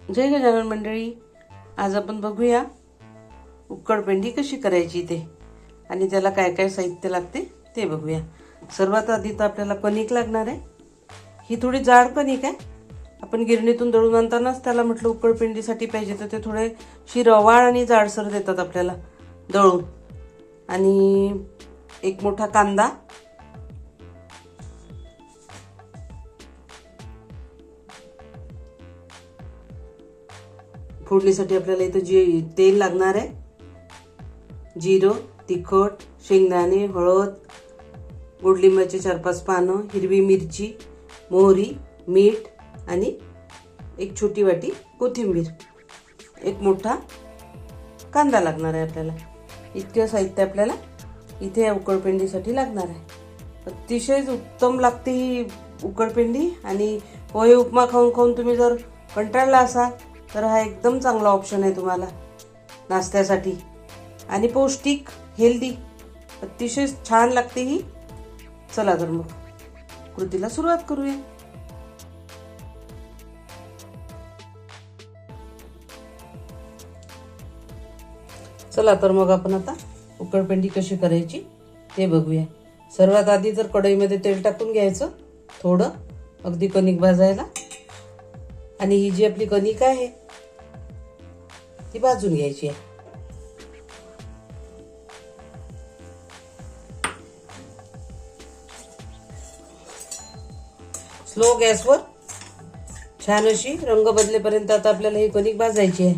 जय गजानन मंडळी, आज आपण बघूया उकडपेंडी कशी करायची ते आणि त्याला काय काय साहित्य लागते ते बघूया। सर्वात आधी तर आपल्याला कणिक लागणार आहे। ही थोडी जाड कणिक आहे। आपण गिरणीतून दळून आणतानाच त्याला म्हटलं उकडपेंडीसाठी पाहिजे तर ते थोडे रवाळ आणि जाडसर देतात आपल्याला दळून। आणि एक मोठा कांदा, फोडणीसाठी आपल्याला इथं तेल लागणार आहे, जिरं, तिखट, शेंगदाणे, हळद, गोडलिंबाची 4-5 पानं, हिरवी मिरची, मोहरी, मीठ आणि एक छोटी वाटी कोथिंबीर, एक मोठा कांदा लागणार आहे आपल्याला। इतके साहित्य आपल्याला इथे उकडपेंडीसाठी लागणार आहे। अतिशय उत्तम लागते ही उकडपेंडी आणि पोहे उपमा खाऊन खाऊन तुम्ही जर कंटाळला असाल तर हा एकदम चांगला ऑप्शन आहे तुम्हाला नाश्त्यासाठी आणि पौष्टिक, हेल्दी, अतिशय छान लागते ही। चला तर मग कृतीला सुरुवात करूया। चला तर मग आपण आता उकडपेंडी कशी करायची ते बघूया। सर्वात आधी तर कढईमध्ये तेल टाकून घ्यायचं थोडं, अगदी कणिक भाजायला। आणि ही जी आपली कणिक आहे ती भाजून घ्यायची आहे। स्लो गॅसवर छान अशी रंग बदलेपर्यंत आता आपल्याला ही कणिक भाजायची आहे।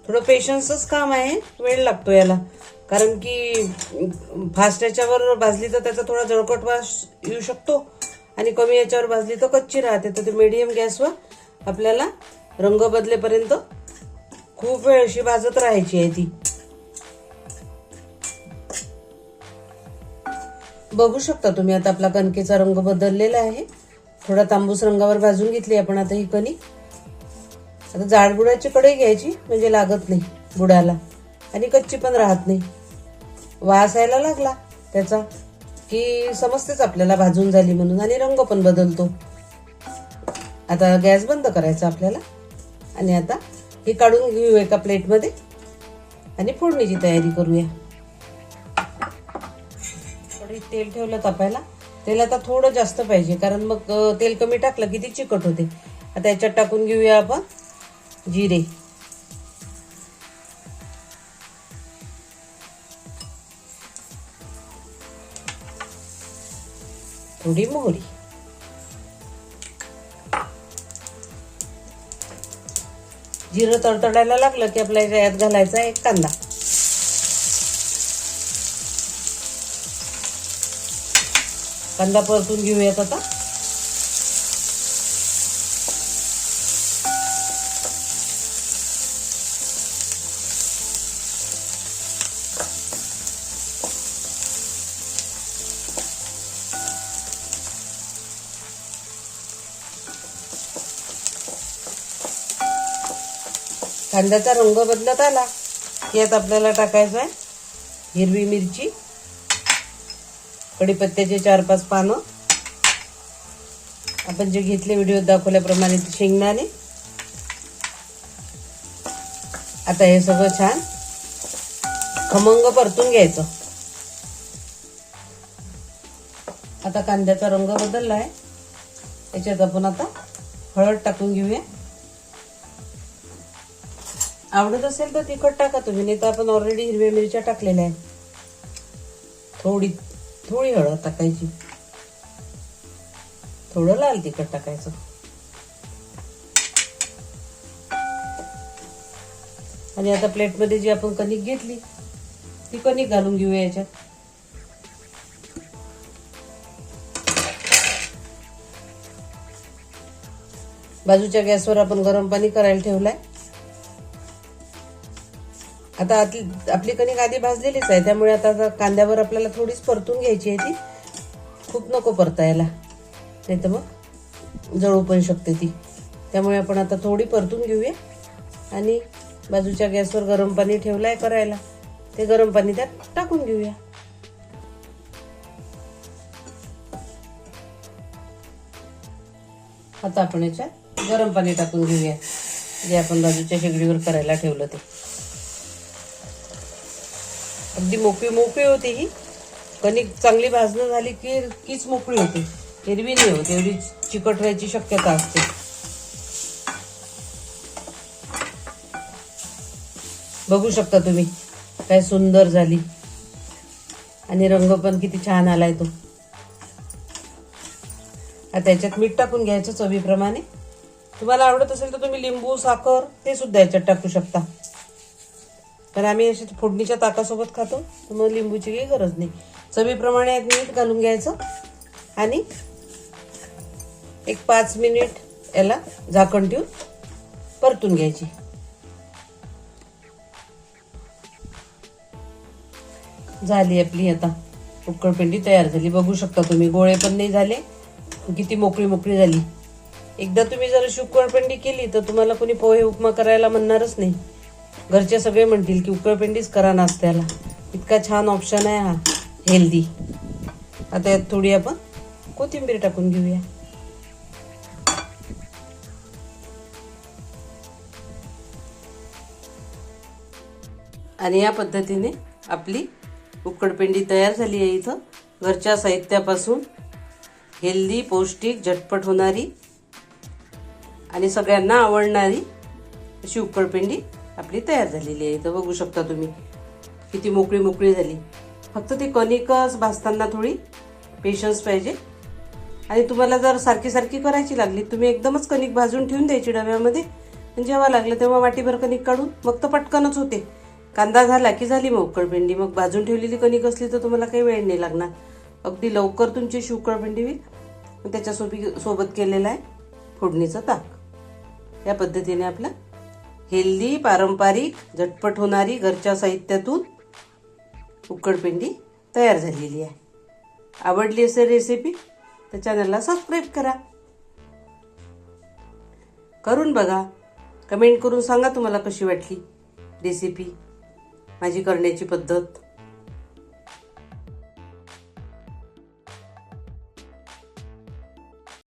थोडं पेशन्सच काम आहे, वेळ लागतो याला, कारण की फास्ट याच्यावर भाजली तर त्याचा थोडा जळकट वास येऊ शकतो आणि कमी याच्यावर भाजली तर कच्ची राहते। तर ते मीडियम गॅसवर आपल्याला रंग बदलेपर्यंत खूप वेळ अशी भाजत राहायची आहे ती। बघू शकता तुम्ही आता आपला कणकेचा रंग बदललेला आहे, थोडा तांबूस रंगावर भाजून घेतली आपण आता ही कणिक। आता जाड बुडाची कढई घ्यायची म्हणजे लागत नाही बुडाला आणि कच्ची पण राहत नाही। वास यायला लागला त्याचा की समजतेच आपल्याला भाजून झाली म्हणून आणि रंग पण बदलतो। आता गॅस बंद करायचा आपल्याला आणि आता हे काढून घेऊ एका प्लेटमध्ये आणि फोडणीची तयारी करूया। कढईत तेल ठेवलं तापायला। तेल आता थोडं जास्त पाहिजे, कारण मग तेल कमी टाकलं की ती चिकट होते। आता याच्यात टाकून घेऊया आपण जिरे, थोडी मोहरी, जिरं तडतडायला लागलं की आपल्याला यात घालायचा एक कांदा। कांदा परतून घेऊयात आता। कांद्याचा रंग बदलत आला की यात आपल्याला टाकायचं आहे हिरवी मिरची, कढीपत्त्याचे 4-5 पानं, आपण जे घेतले व्हिडिओत दाखवल्याप्रमाणे शेंगदाणे। आता हे सगळं छान खमंग परतून घ्यायचं। आता कांद्याचा रंग बदलला आहे, याच्यात आपण आता हळद टाकून घेऊया। आवडत असेल तर तिखट टाका तुम्ही, नाही तर आपण ऑलरेडी हिरव्या मिरच्या टाकलेल्या आहेत। थोडी हळद टाकायची, थोडं लाल तिखट टाकायचं आणि आता प्लेटमध्ये जी आपण कणिक घेतली ती कणिक घालून घेऊया याच्यात। बाजूच्या गॅसवर आपण गरम पाणी करायला ठेवलंय। आता आपली कणिक आधी भाजलेलीच आहे, त्यामुळे आता कांद्यावर आपल्याला थोडीच परतून घ्यायची आहे ती, खूप नको परतायला, नाही तर मग जळू पण शकते ती। त्यामुळे आपण आता थोडी परतून घेऊया आणि बाजूच्या गॅसवर गरम पाणी ठेवलंय करायला, ते गरम पाणी त्यात टाकून घेऊया। आता आपण याच्यात गरम पाणी टाकून घेऊया। जे आपण बाजूच्या शेगडीवर करायला ठेवलं ते. अगदी मोकळी मोकळी होती ही. कणिक चांगली भाजणं झाली की कीच मोकळी होते, एरवी नाही होते, एवढी चिकट व्हायची शक्यता असते. बघू शकता तुम्ही काय सुंदर झाली आणि रंग पण किती छान आलाय तो. आता याच्यात मीठ टाकून घ्यायचं चवीप्रमाणे. तुम्हाला आवडत असेल तर तुम्ही लिंबू साखर ते सुद्धा याच्यात टाकू शकता, पण आम्ही अशी फोडणीच्या ताकासोबत खातो तर मग लिंबूची काही गरज नाही. चवीप्रमाणे मीठ घालून घ्यायचं आणि एक 5 मिनिट याला झाकण ठेवून परतून घ्यायची. झाली आपली आता उकडपेंडी तयार झाली. बघू शकता तुम्ही गोळे पण नाही झाले, किती मोकळी मोकळी झाली. एकदा तुम्ही जर अशी उकडपेंडी केली तर तुम्हाला कोणी पोहे उपमा करायला म्हणणारच नाही. घरचे सगळे म्हणतील की उकडपेंडीच करा नाश्त्याला. इतका छान ऑप्शन आहे हा, हेल्दी. आता यात थोडी आपण कोथिंबीर टाकून घेऊया. आणि या पद्धतीने आपली उकडपेंडी तयार झाली आहे. इथं घरच्या साहित्यापासून हेल्दी, पौष्टिक, झटपट होणारी आणि सगळ्यांना आवडणारी अशी उकडपेंडी आपली तयार झालेली आहे. इथं बघू शकता तुम्ही किती मोकळी मोकळी झाली. फक्त ती कणिकच भाजताना थोडी पेशन्स पाहिजे. आणि तुम्हाला जर सारखी सारखी करायची लागली तुम्ही एकदमच कणिक भाजून ठेवून द्यायची डब्यामध्ये, आणि जेव्हा लागलं तेव्हा वाटीभर कणिक काढून, मग तर पटकनच होते. कांदा झाला की झाली मग उकडपेंडी. मग भाजून ठेवलेली कणिक असली तर तुम्हाला काही वेळ नाही लागणार, अगदी लवकर तुमची उकडपेंडी होईल. त्याच्यासोबत केलेला आहे फोडणीचं ताक. या पद्धतीने आपलं हेल्दी, पारंपरिक, झटपट होणारी घरच्या साहित्यातून उकडपेंडी तयार झालेली आहे. आवडली असेल रेसिपी तर चॅनलला सबस्क्राईब करा, करून बघा, कमेंट करून सांगा तुम्हाला कशी वाटली रेसिपी, माझी करण्याची पद्धत.